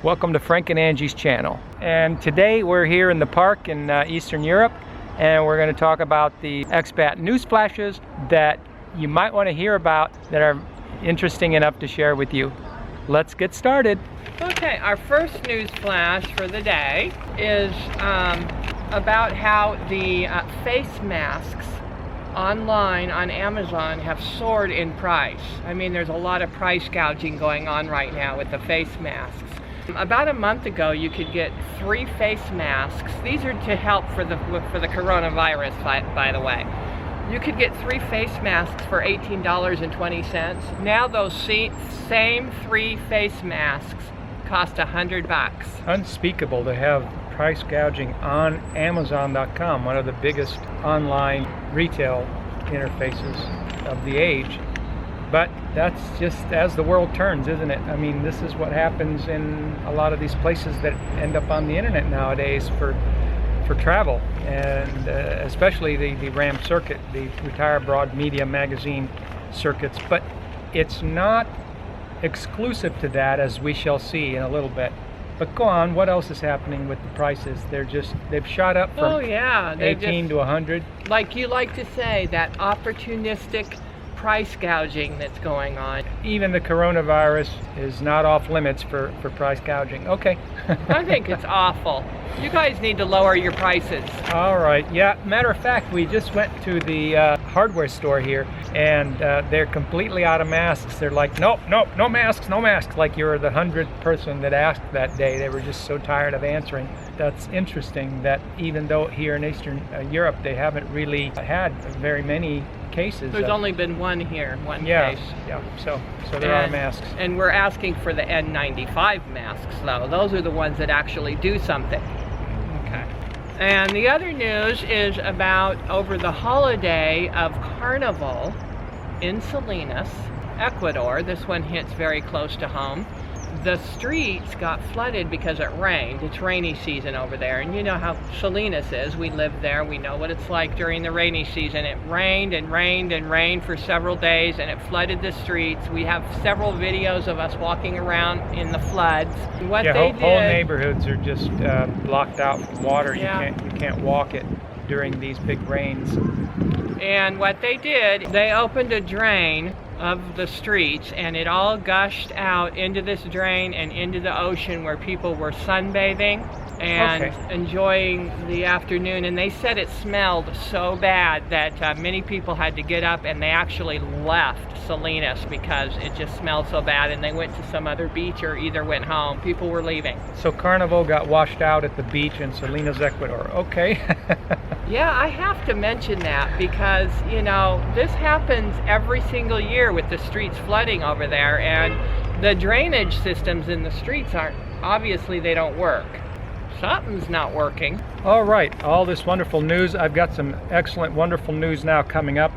Welcome to Frank and Angie's channel. And today we're here in the park in Eastern Europe, and we're going to talk about the expat news flashes that you might want to hear about that are interesting enough to share with you. Let's get started. Okay, our first news flash for the day is about how the face masks online on Amazon have soared in price. I mean, there's a lot of price gouging going on right now with the face masks. About a month ago, you could get 3 face masks. These are to help for the coronavirus, by the way. You could get 3 face masks for $18.20. Now those same 3 face masks cost $100. Unspeakable to have price gouging on Amazon.com, one of the biggest online retail interfaces of the age. But that's just as the world turns, isn't it? I mean, this is what happens in a lot of these places that end up on the internet nowadays for travel, and especially the RAM circuit, the Retire Abroad Media Magazine circuits. But it's not exclusive to that, as we shall see in a little bit. But go on, what else is happening with the prices? They've shot up from 18 to 100. Like you like to say, that opportunistic price gouging that's going on. Even the coronavirus is not off limits for price gouging. Okay. I think it's awful. You guys need to lower your prices. All right. Yeah, matter of fact, we just went to the hardware store here, and they're completely out of masks. They're like, nope, no masks, no masks. Like you're the 100th person that asked that day. They were just so tired of answering. That's interesting that even though here in Eastern Europe they haven't really had very many cases. There's only been one here, one case. Yeah, so there are masks. And we're asking for the N95 masks, though. Those are the ones that actually do something. Okay. And the other news is about over the holiday of Carnival in Salinas, Ecuador. This one hits very close to home. The streets got flooded because it rained. It's rainy season over there, and you know how Salinas is. We live there. We know what it's like during the rainy season. It rained and rained and rained for several days, and it flooded the streets. We have several videos of us walking around in the floods. Whole neighborhoods are just blocked out with water. Yeah. You can't walk it during these big rains. And what they did, they opened a drain of the streets, and it all gushed out into this drain and into the ocean, where people were sunbathing and enjoying the afternoon. And they said it smelled so bad that many people had to get up, and they actually left Salinas because it just smelled so bad, and they went to some other beach or either went home. People were leaving. So Carnival got washed out at the beach in Salinas, Ecuador. Okay. Yeah, I have to mention that because, you know, this happens every single year with the streets flooding over there, and the drainage systems in the streets obviously they don't work. Something's not working. All right, all this wonderful news. I've got some excellent, wonderful news now coming up.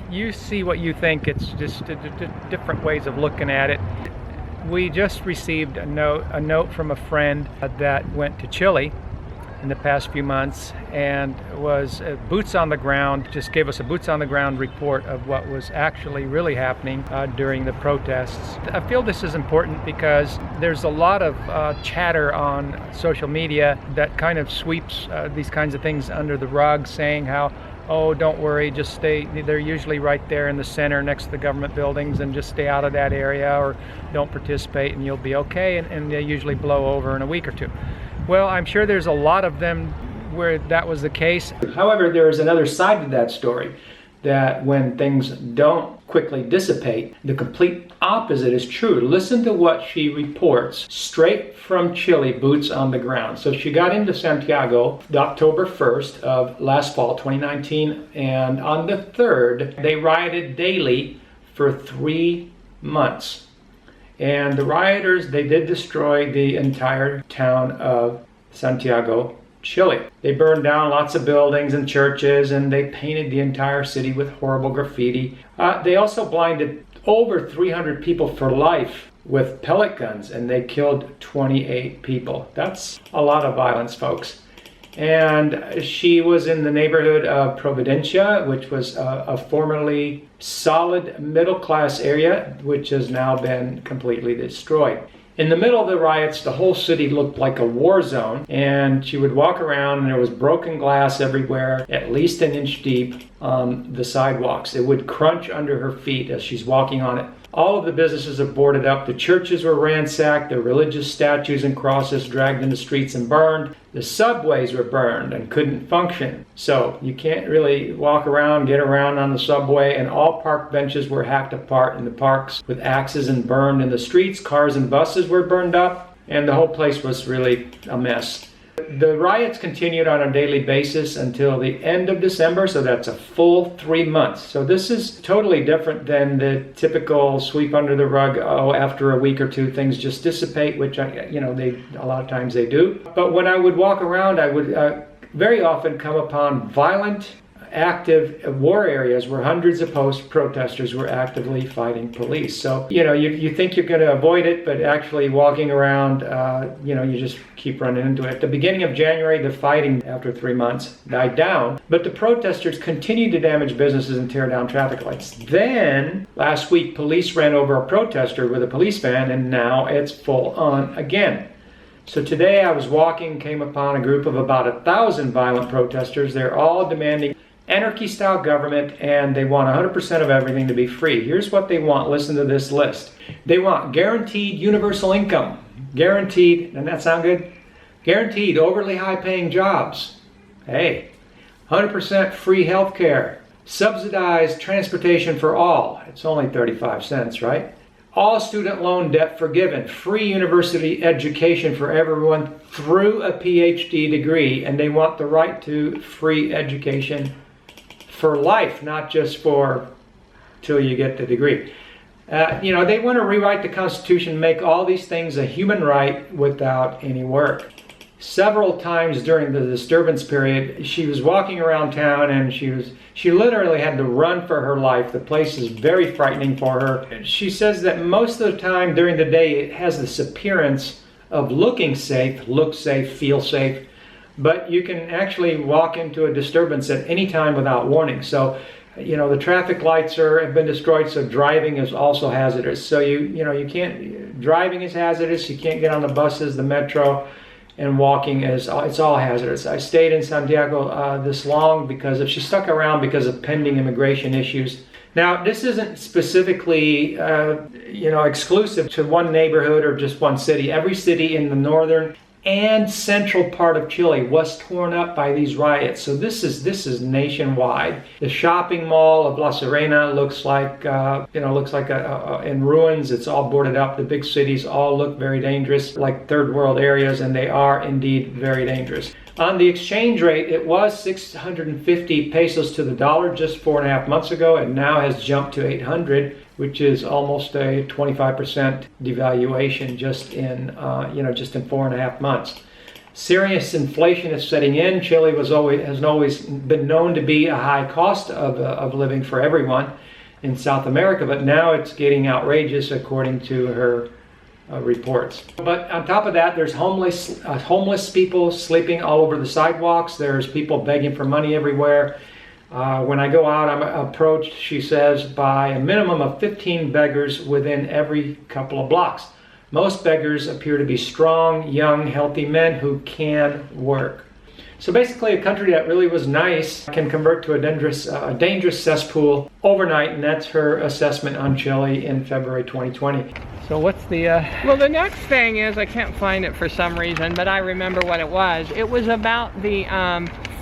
You see what you think. It's just different ways of looking at it. We just received a note from a friend that went to Chile in the past few months, and was boots on the ground, just gave us a boots on the ground report of what was actually really happening during the protests. I feel this is important because there's a lot of chatter on social media that kind of sweeps these kinds of things under the rug, saying how, oh, don't worry, just stay, they're usually right there in the center next to the government buildings, and just stay out of that area, or don't participate and you'll be okay, and they usually blow over in a week or two. Well, I'm sure there's a lot of them where that was the case. However, there is another side to that story, that when things don't quickly dissipate, the complete opposite is true. Listen to what she reports straight from Chile, boots on the ground. So she got into Santiago October 1st of last fall, 2019, and on the 3rd, they rioted daily for 3 months. And the rioters, they did destroy the entire town of Santiago, Chile. They burned down lots of buildings and churches, and they painted the entire city with horrible graffiti. They also blinded over 300 people for life with pellet guns, and they killed 28 people. That's a lot of violence, folks. And she was in the neighborhood of Providencia, which was a formerly solid middle-class area, which has now been completely destroyed. In the middle of the riots, the whole city looked like a war zone, and she would walk around and there was broken glass everywhere, at least an inch deep on the sidewalks. It would crunch under her feet as she's walking on it. All of the businesses are boarded up. The churches were ransacked. The religious statues and crosses dragged in the streets and burned. The subways were burned and couldn't function. So you can't really walk around, get around on the subway, and all park benches were hacked apart in the parks with axes and burned in the streets. Cars and buses were burned up, and the whole place was really a mess. The riots continued on a daily basis until the end of December, so that's a full 3 months. So this is totally different than the typical sweep under the rug, after a week or two things just dissipate, which, a lot of times they do. But when I would walk around, I would very often come upon violent, active war areas where hundreds of protesters were actively fighting police. So, you think you're going to avoid it, but actually walking around, you just keep running into it. At the beginning of January, the fighting after 3 months died down, but the protesters continued to damage businesses and tear down traffic lights. Then, last week, police ran over a protester with a police van, and now it's full on again. So today I was walking, came upon a group of about 1,000 violent protesters. They're all demanding anarchy-style government, and they want 100% of everything to be free. Here's what they want. Listen to this list. They want guaranteed universal income. Guaranteed, doesn't that sound good? Guaranteed overly high-paying jobs. Hey, 100% free health care. Subsidized transportation for all. It's only 35 cents, right? All student loan debt forgiven. Free university education for everyone through a PhD degree. And they want the right to free education for life, not just for till you get the degree. They want to rewrite the Constitution, make all these things a human right without any work. Several times during the disturbance period, she was walking around town and she literally had to run for her life. The place is very frightening for her. She says that most of the time during the day it has this appearance of looking safe, look safe, feel safe, but you can actually walk into a disturbance at any time without warning. So, the traffic lights have been destroyed, so driving is also hazardous. So driving is hazardous, you can't get on the buses, the metro, and walking it's all hazardous. I stayed in Santiago this long because she stuck around because of pending immigration issues. Now, this isn't specifically, exclusive to one neighborhood or just one city. Every city in the northern and central part of Chile was torn up by these riots. So this is nationwide. The shopping mall of La Serena looks like in ruins. It's all boarded up. The big cities all look very dangerous, like third world areas, and they are indeed very dangerous. On the exchange rate, it was 650 pesos to the dollar just 4.5 months ago, and now has jumped to 800, which is almost a 25% devaluation just in 4.5 months. Serious inflation is setting in. Chile has always been known to be a high cost of living for everyone in South America, but now it's getting outrageous according to her reports. But on top of that, there's homeless people sleeping all over the sidewalks. There's people begging for money everywhere. When I go out, I'm approached, she says, by a minimum of 15 beggars within every couple of blocks. Most beggars appear to be strong, young, healthy men who can work. So basically, a country that really was nice can convert to a dangerous cesspool overnight, and that's her assessment on Chile in February 2020. So what's the... Well, the next thing is, I can't find it for some reason, but I remember what it was. It was about the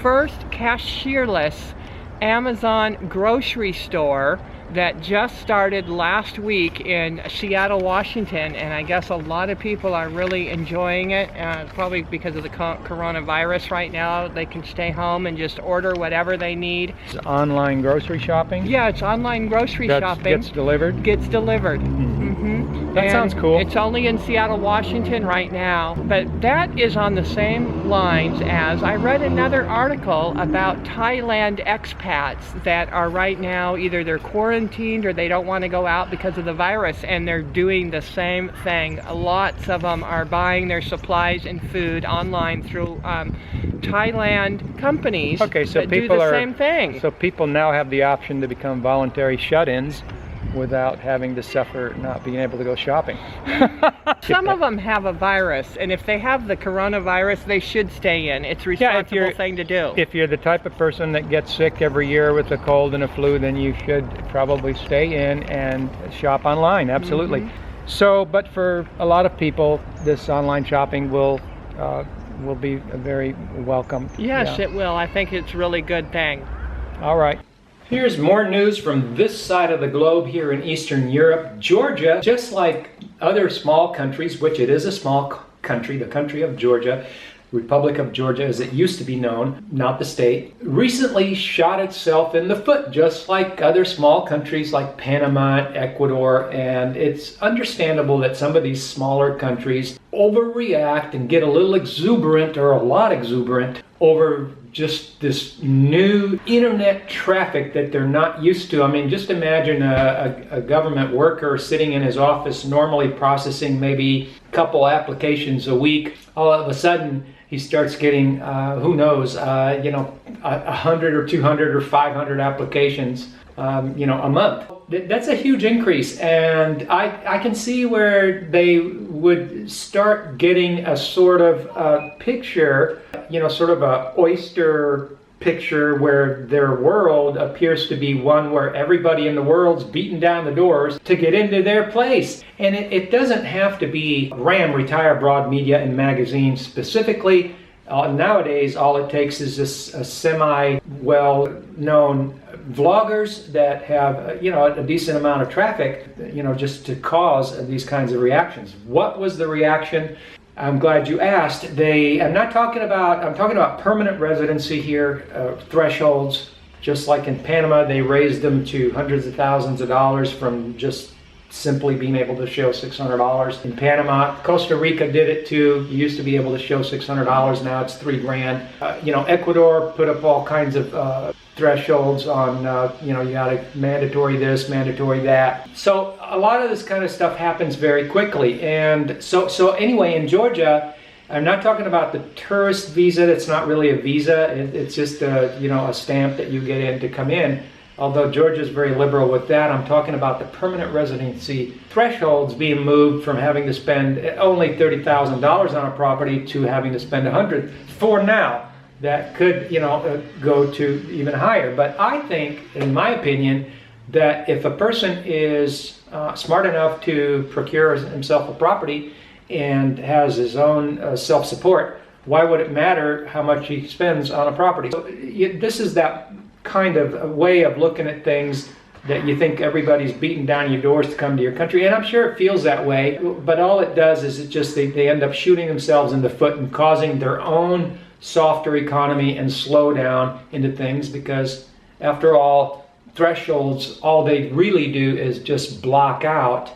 first cashierless Amazon grocery store that just started last week in Seattle, Washington, and I guess a lot of people are really enjoying it, probably because of the coronavirus right now. They can stay home and just order whatever they need. It's online grocery shopping? Yeah, it's online grocery shopping. Gets delivered? Gets delivered. That sounds cool. It's only in Seattle, Washington right now, but that is on the same lines as I read another article about Thailand expats that are right now either they're quarantined or they don't want to go out because of the virus, and they're doing the same thing. Lots of them are buying their supplies and food online through Thailand companies that do the same thing. So people now have the option to become voluntary shut-ins without having to suffer not being able to go shopping. Some of them have a virus, and if they have the coronavirus, they should stay in. It's a responsible thing to do. If you're the type of person that gets sick every year with a cold and a flu, then you should probably stay in and shop online. Absolutely. So, but for a lot of people, this online shopping will be very welcome. Yes, it will. I think it's a really good thing. All right. Here's more news from this side of the globe here in Eastern Europe. Georgia, just like other small countries, which it is a small country, the country of Georgia, Republic of Georgia as it used to be known, not the state, recently shot itself in the foot, just like other small countries like Panama, Ecuador, and it's understandable that some of these smaller countries overreact and get a little exuberant or a lot exuberant over just this new internet traffic that they're not used to. I mean, just imagine a government worker sitting in his office normally processing maybe a couple applications a week. All of a sudden, he starts getting, who knows, 100 or 200 or 500 applications, a month. That's a huge increase, and I can see where they would start getting a sort of picture, sort of a oyster picture where their world appears to be one where everybody in the world's beating down the doors to get into their place. And it doesn't have to be RAM, Retire Broad Media and Magazines specifically. Nowadays, all it takes is this semi-well-known vloggers that have, a decent amount of traffic, just to cause these kinds of reactions. What was the reaction? I'm glad you asked. I'm talking about permanent residency here, thresholds. Just like in Panama, they raised them to hundreds of thousands of dollars from just simply being able to show $600. In Panama, Costa Rica did it too. You used to be able to show $600, now it's $3,000. Ecuador put up all kinds of thresholds on, you got a mandatory this, mandatory that. So a lot of this kind of stuff happens very quickly. And so anyway, in Georgia, I'm not talking about the tourist visa. That's not really a visa. It's just a stamp that you get in to come in. Although Georgia is very liberal with that, I'm talking about the permanent residency thresholds being moved from having to spend only $30,000 on a property to having to spend $100,000 for now. That could, go to even higher. But I think, in my opinion, that if a person is smart enough to procure himself a property and has his own self-support, why would it matter how much he spends on a property? So this is that kind of a way of looking at things that you think everybody's beating down your doors to come to your country, and I'm sure it feels that way, but all it does is they end up shooting themselves in the foot and causing their own softer economy and slow down into things, because after all, thresholds, all they really do is just block out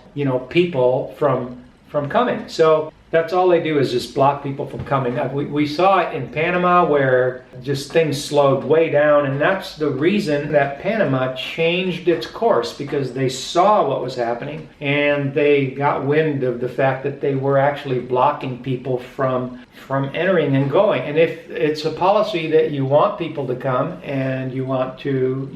people from coming. So that's all they do, is just block people from coming. We saw it in Panama, where just things slowed way down, and that's the reason that Panama changed its course, because they saw what was happening and they got wind of the fact that they were actually blocking people from entering and going. And if it's a policy that you want people to come and you want to,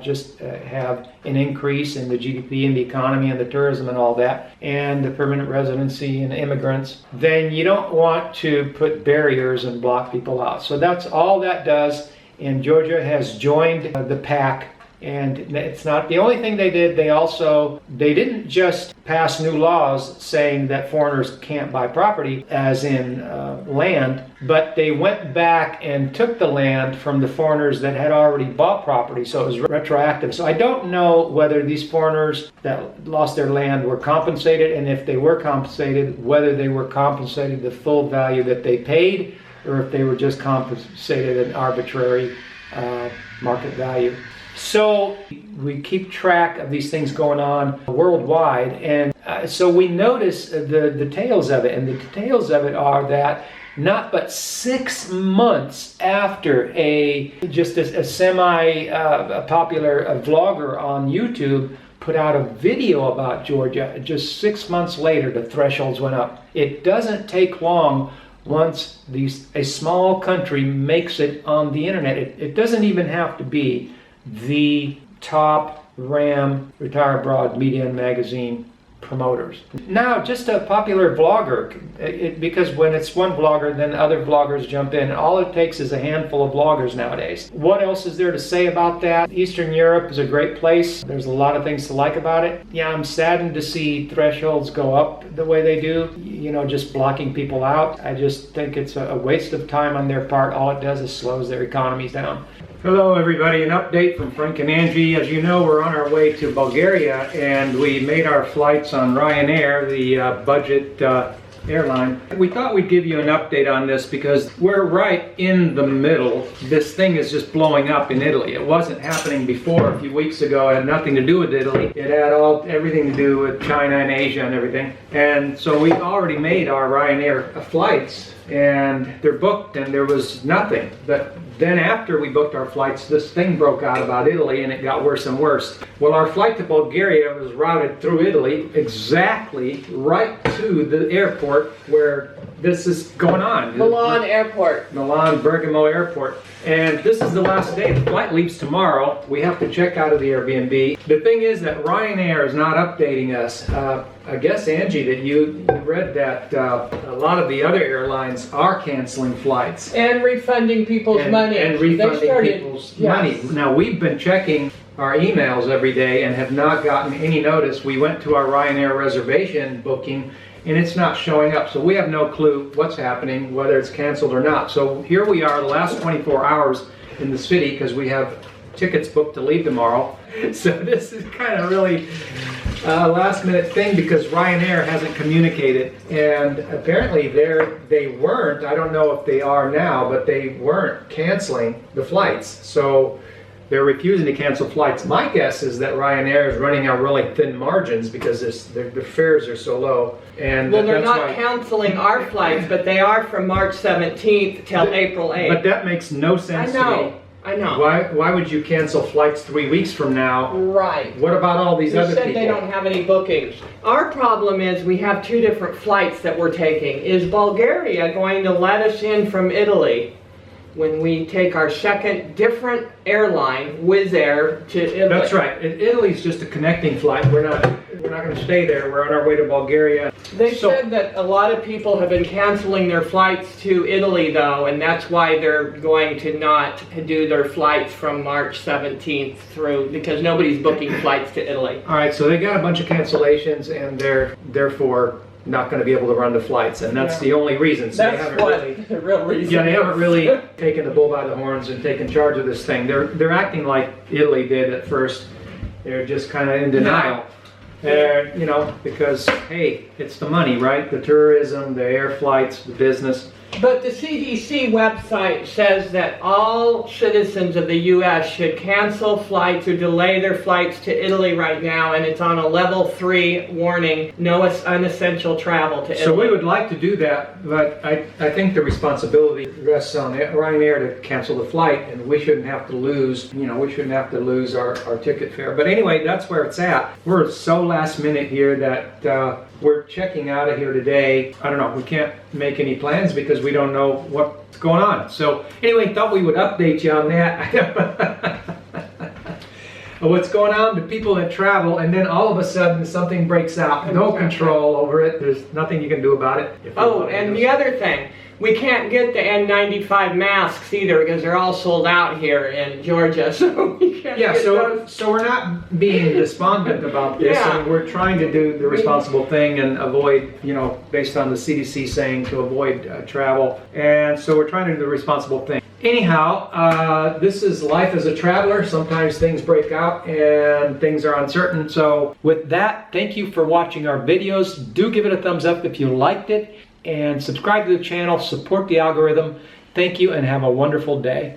just have an increase in the GDP and the economy and the tourism and all that, and the permanent residency and immigrants, then you don't want to put barriers and block people out. So that's all that does, and Georgia has joined the pack. And it's not the only thing they did. They didn't just pass new laws saying that foreigners can't buy property, as in land, but they went back and took the land from the foreigners that had already bought property, so it was retroactive. So I don't know whether these foreigners that lost their land were compensated, and if they were compensated, whether they were compensated the full value that they paid, or if they were just compensated an arbitrary market value. So we keep track of these things going on worldwide, and so we notice the details of it, and the details of it are that not but 6 months after a semi-popular vlogger on YouTube put out a video about Georgia, just 6 months later the thresholds went up. It doesn't take long once a small country makes it on the internet. It doesn't even have to be the top RAM, Retire Abroad, Media and Magazine promoters. Now, just a popular vlogger, because when it's one vlogger, then other vloggers jump in. All it takes is a handful of vloggers nowadays. What else is there to say about that? Eastern Europe is a great place. There's a lot of things to like about it. Yeah, I'm saddened to see thresholds go up the way they do, you know, just blocking people out. I just think it's a waste of time on their part. All it does is slows their economies down. Hello everybody, an update from Frank and Angie. As you know, we're on our way to Bulgaria and we made our flights on Ryanair, the budget airline. We thought we'd give you an update on this because we're right in the middle. This thing is just blowing up in Italy. It wasn't happening before a few weeks ago. It had nothing to do with Italy. It had everything to do with China and Asia and everything. And so we already made our Ryanair flights and they're booked and there was nothing. But then after we booked our flights, this thing broke out about Italy and it got worse and worse. Well, our flight to Bulgaria was routed through Italy exactly right to the airport where this is going on. Milan Airport. Milan Bergamo Airport. And this is the last day. The flight leaves tomorrow. We have to check out of the Airbnb. The thing is that Ryanair is not updating us. I guess, Angie, that you read that a lot of the other airlines are canceling flights. And refunding people's money. And refunding people's money. Now, we've been checking our emails every day and have not gotten any notice. We went to our Ryanair reservation booking and it's not showing up. So we have no clue what's happening, whether it's canceled or not. So here we are the last 24 hours in the city because we have tickets booked to leave tomorrow. So this is kind of really a last minute thing because Ryanair hasn't communicated. And apparently they weren't, I don't know if they are now, but they weren't canceling the flights. So they're refusing to cancel flights. My guess is that Ryanair is running out really thin margins because their fares are so low. And well, they're not canceling our flights, but they are from March 17th till April 8th. But that makes no sense to me. I know. Why would you cancel flights 3 weeks from now? Right. What about all these other people? They said they don't have any bookings. Our problem is we have two different flights that we're taking. Is Bulgaria going to let us in from Italy when we take our second different airline, Wizz Air, to Italy? That's right. Italy's just a connecting flight. We're not going to stay there. We're on our way to Bulgaria. They said that a lot of people have been canceling their flights to Italy, though, and that's why they're going to not do their flights from March 17th through, because nobody's booking flights to Italy. All right, so they got a bunch of cancellations, and they're therefore not going to be able to run the flights, and that's the only reason. So that's the real reason. Yeah, they haven't really taken the bull by the horns and taken charge of this thing. They're acting like Italy did at first. They're just kind of in denial. You know, because, hey, it's the money, right? The tourism, the air flights, the business. But the CDC website says that all citizens of the U.S. should cancel flights or delay their flights to Italy right now, and it's on a level 3 warning, no unessential travel to Italy. So we would like to do that, but I think the responsibility rests on Ryanair to cancel the flight, and we shouldn't have to lose, you know, we shouldn't have to lose our ticket fare. But anyway, that's where it's at. We're so last minute here that we're checking out of here today. I don't know, we can't make any plans because we don't know what's going on. So anyway, thought we would update you on that. What's going on to people that travel, and then all of a sudden something breaks out. No control over it. There's nothing you can do about it. Oh, and the other thing, we can't get the N95 masks either because they're all sold out here in Georgia, so we can't get those. So we're not being despondent about this. I mean, we're trying to do the responsible thing and avoid, you know, based on the CDC saying to avoid travel. And so we're trying to do the responsible thing. Anyhow, this is life as a traveler. Sometimes things break out and things are uncertain. So with that, thank you for watching our videos. Do give it a thumbs up if you liked it. And subscribe to the channel, support the algorithm. Thank you and have a wonderful day.